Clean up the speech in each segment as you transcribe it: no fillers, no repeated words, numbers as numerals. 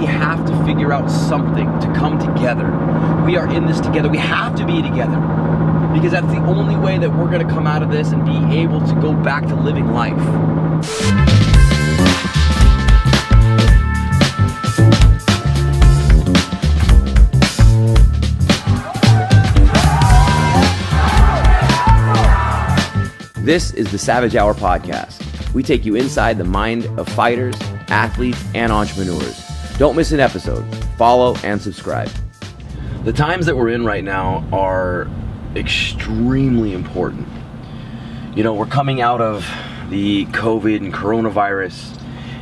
we have to figure out something to come together. We are in this together. We have to be together, because that's the only way that we're going to come out of this and be able to go back to living life. This is the Savage Hour Podcast. We take you inside the mind of fighters, athletes, and entrepreneurs. Don't miss an episode. Follow and subscribe. The times that we're in right now are extremely important. You know, we're coming out of the COVID and coronavirus,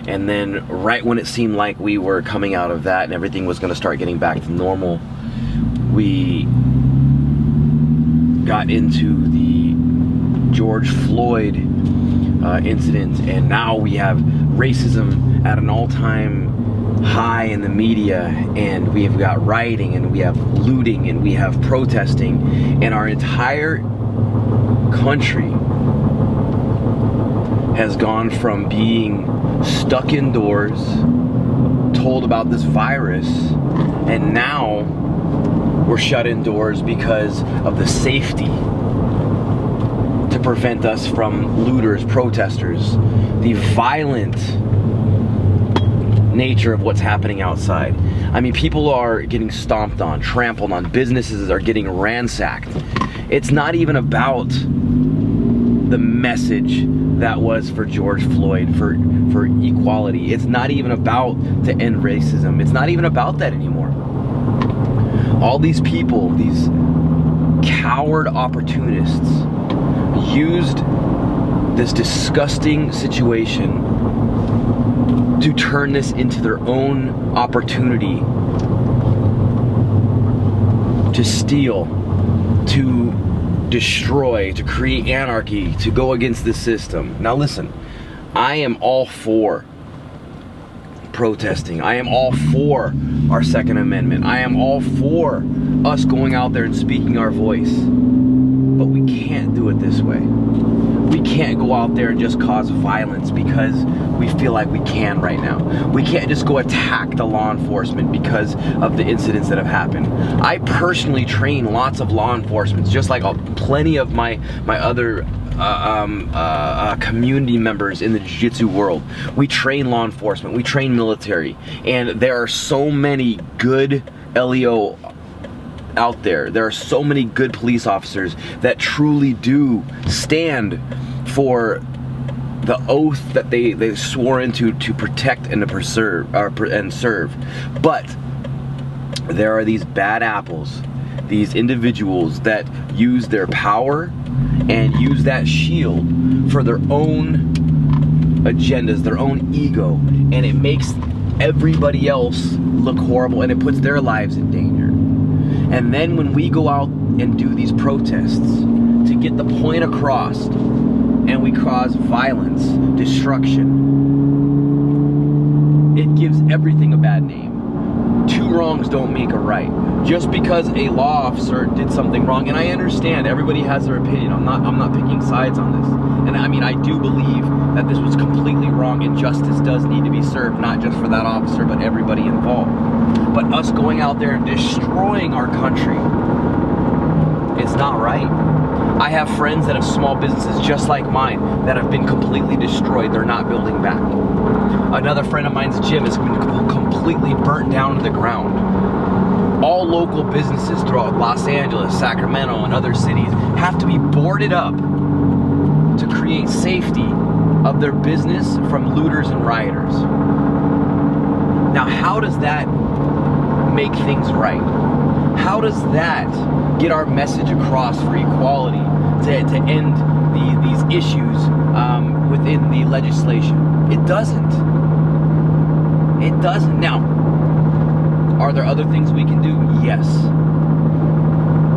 and then right when it seemed like we were coming out of that and everything was going to start getting back to normal, we got into the George Floyd incident, and now we have racism at an all-time high in the media, and we have got rioting, and we have looting, and we have protesting, and our entire country has gone from being stuck indoors, told about this virus, and now we're shut indoors because of the safety to prevent us from looters, protesters, the violent nature of what's happening outside. I mean, people are getting stomped on, trampled on, businesses are getting ransacked. It's not even about the message that was for George Floyd, for equality. It's not even about to end racism. It's not even about that anymore. All these people, these coward opportunists, used this disgusting situation to turn this into their own opportunity to steal, to destroy, to create anarchy, to go against the system. Now listen, I am all for protesting. I am all for our Second Amendment. I am all for us going out there and speaking our voice. But we can't do it this way. We can't go out there and just cause violence because we feel like we can right now. We can't just go attack the law enforcement because of the incidents that have happened. I personally train lots of law enforcement, just like plenty of my other community members in the jiu-jitsu world. We train law enforcement, we train military, and there are so many good LEO out there. There are so many good police officers that truly do stand for the oath that they swore into to protect and to preserve and serve. But there are these bad apples, these individuals that use their power and use that shield for their own agendas, their own ego, and it makes everybody else look horrible, and it puts their lives in danger. And then when we go out and do these protests to get the point across, and we cause violence, destruction, it gives everything a bad name. Two wrongs don't make a right. Just because a law officer did something wrong, and I understand everybody has their opinion. I'm not picking sides on this. And I mean, I do believe that this was completely wrong, and justice does need to be served, not just for that officer, but everybody involved. But us going out there and destroying our country, it's not right. I have friends that have small businesses just like mine that have been completely destroyed. They're not building back. Another friend of mine's gym has been completely burnt down to the ground. All local businesses throughout Los Angeles, Sacramento, and other cities have to be boarded up to create safety of their business from looters and rioters. Now, how does that make things right? How does that get our message across for equality to end these issues within the legislation? It doesn't. It doesn't. Now, are there other things we can do? Yes.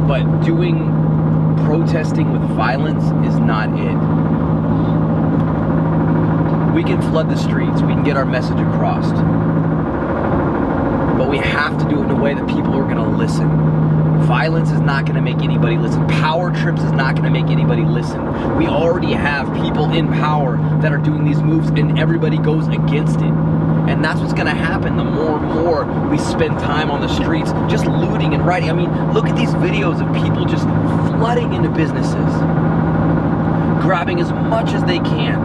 But protesting with violence is not it. We can flood the streets. We can get our message across. But we have to do it in a way that people are going to listen. Violence is not going to make anybody listen. Power trips is not going to make anybody listen. We already have people in power that are doing these moves, and everybody goes against it. And that's what's going to happen. The more and more We spend time on the streets just looting and rioting. I mean, look at these videos of people just flooding into businesses, grabbing as much as they can.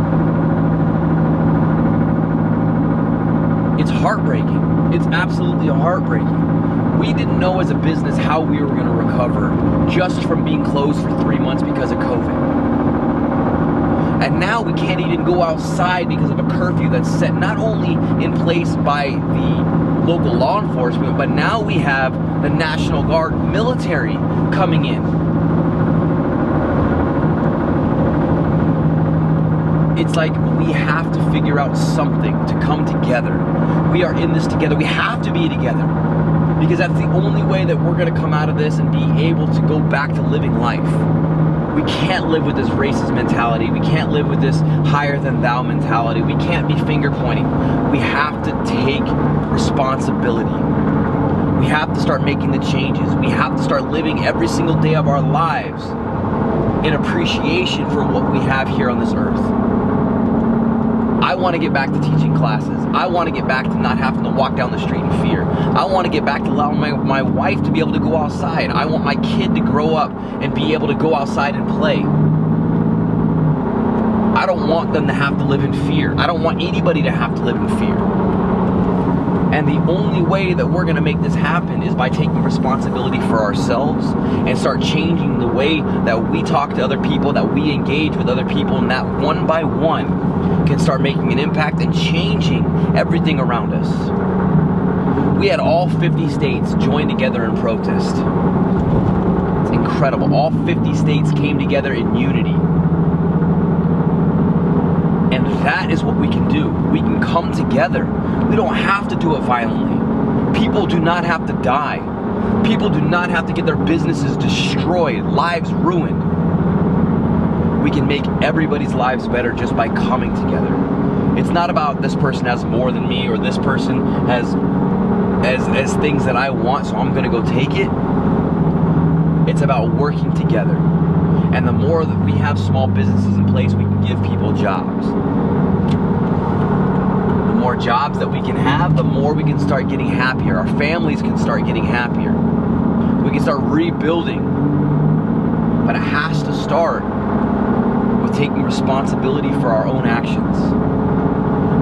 It's heartbreaking. It's absolutely heartbreaking. We didn't know as a business how we were going to recover just from being closed for 3 months because of COVID. And now we can't even go outside because of a curfew that's set not only in place by the local law enforcement, but now we have the National Guard military coming in. It's like we have to figure out something to come together. We are in this together. We have to be together. Because that's the only way that we're going to come out of this and be able to go back to living life. We can't live with this racist mentality. We can't live with this higher than thou mentality. We can't be finger pointing. We have to take responsibility. We have to start making the changes. We have to start living every single day of our lives in appreciation for what we have here on this earth. I want to get back to teaching classes. I want to get back to not having to walk down the street in fear. I want to get back to allowing my wife to be able to go outside. I want my kid to grow up and be able to go outside and play. I don't want them to have to live in fear. I don't want anybody to have to live in fear. And the only way that we're going to make this happen is by taking responsibility for ourselves and start changing the way that we talk to other people, that we engage with other people, and that one by one can start making an impact and changing everything around us. We had all 50 states join together in protest. It's incredible. All 50 states came together in unity. And that is what we can do. We can come together. We don't have to do it violently. People do not have to die. People do not have to get their businesses destroyed, lives ruined. We can make everybody's lives better just by coming together. It's not about this person has more than me or this person has things that I want, so I'm gonna go take it. It's about working together. And the more that we have small businesses in place, we can give people jobs. The more jobs that we can have, the more we can start getting happier. Our families can start getting happier. We can start rebuilding. But it has to start with taking responsibility for our own actions.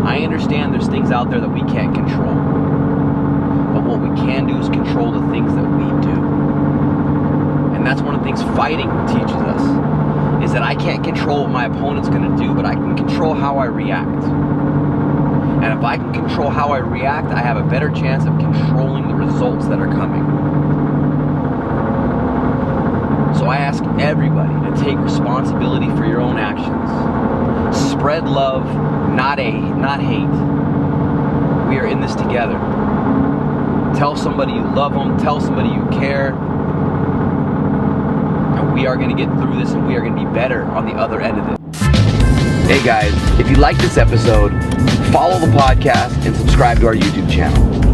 I understand there's things out there that we can't control. But what we can do is control the things that we do. And that's one of the things fighting teaches us, is that I can't control what my opponent's going to do, but I can control how I react. And if I can control how I react, I have a better chance of controlling the results that are coming. So I ask everybody to take responsibility for your own actions. Spread love, not hate. We are in this together. Tell somebody you love them, tell somebody you care. And we are going to get through this, and we are going to be better on the other end of it. Hey guys, if you like this episode, follow the podcast and subscribe to our YouTube channel.